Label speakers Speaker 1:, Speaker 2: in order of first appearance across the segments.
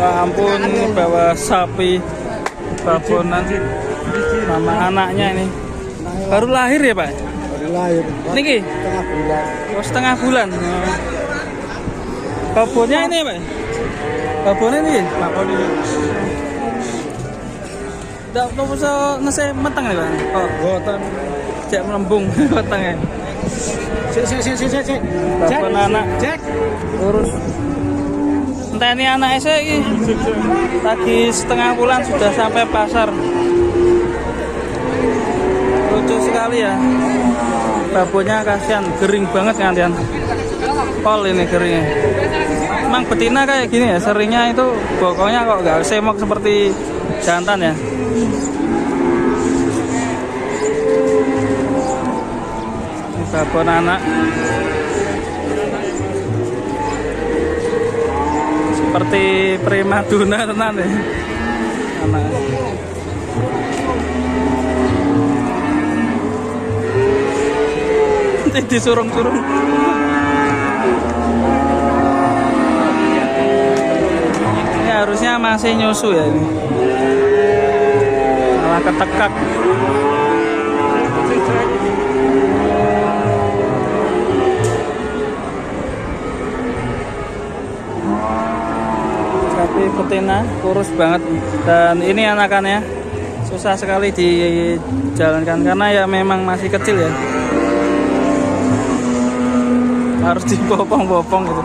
Speaker 1: Ya ampun, bawa sapi babonan sama anaknya ini. Baru lahir ya Pak?
Speaker 2: Baru lahir.
Speaker 1: Niki?
Speaker 2: Setengah bulan.
Speaker 1: Oh, setengah bulan. Babonnya ini ya Pak? Babonnya ini?
Speaker 2: Babon ini.
Speaker 1: Tidak bisa ngasih metang ya Pak? Oh,
Speaker 2: Boten.
Speaker 1: cek melembung metangnya.
Speaker 2: Cek.
Speaker 1: Babon anak.
Speaker 2: Cek.
Speaker 1: Urus. Entah ini anak saya ini. Lagi setengah bulan sudah sampai pasar. Lucu sekali ya. Babonnya kasihan, gering banget kandian. Pol ini keringnya. Emang betina kayak gini ya, seringnya itu bokongnya kok nggak semok seperti jantan ya. Ini babon anak. Seperti primadona tenan ya. Anak. Disurung-surung. Ini harusnya masih nyusu ya ini. Malah ketekak. Sapi betina kurus banget dan ini anakannya susah sekali dijalankan karena ya memang masih kecil ya. Harus dibopong-bopong gitu.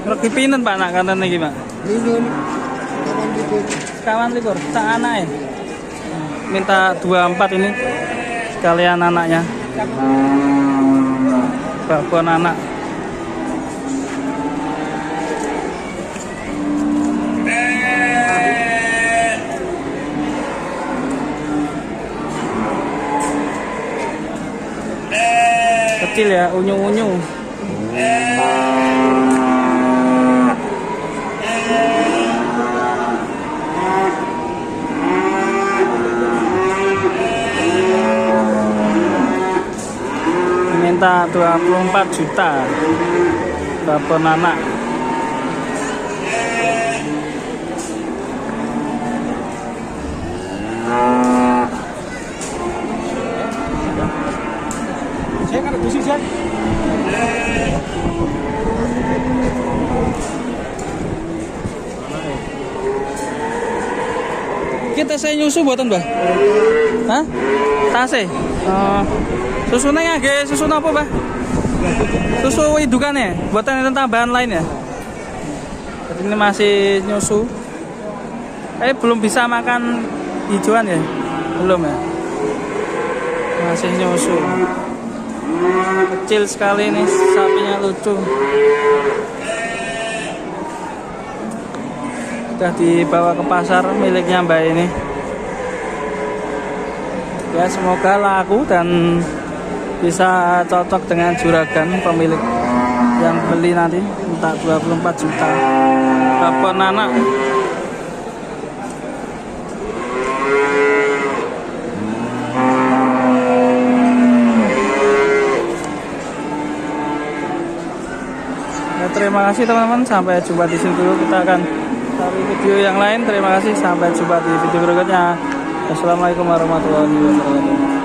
Speaker 1: Lagi pinten Pak nak kanten iki Pak?
Speaker 2: Minum.
Speaker 1: Kawan likur, tak anak ya. Minta 24 ini sekalian anaknya. Babon anak. Kecil ya, unyu-unyu. Minta 24 juta babon anak.
Speaker 2: Saya kan busi saya.
Speaker 1: Kita saya nyusu buatan Mbah. Hah? Tase. Susunya nggak susu apa Mbah? Susu indukan ya? Buatan itu tambahan lain ya? Jadi ini masih nyusu. Belum bisa makan hijauan ya? Belum ya? Masih nyusu. Kecil sekali nih sapinya, lucu. Sudah dibawa ke pasar miliknya Mbak ini. Ya semoga laku dan bisa cocok dengan juragan pemilik yang beli nanti. Minta 24 juta babon anak. Ya, terima kasih teman-teman, sampai jumpa di sini dulu. Kita akan cari video yang lain. Terima kasih, sampai jumpa di video berikutnya. Assalamualaikum warahmatullahi wabarakatuh.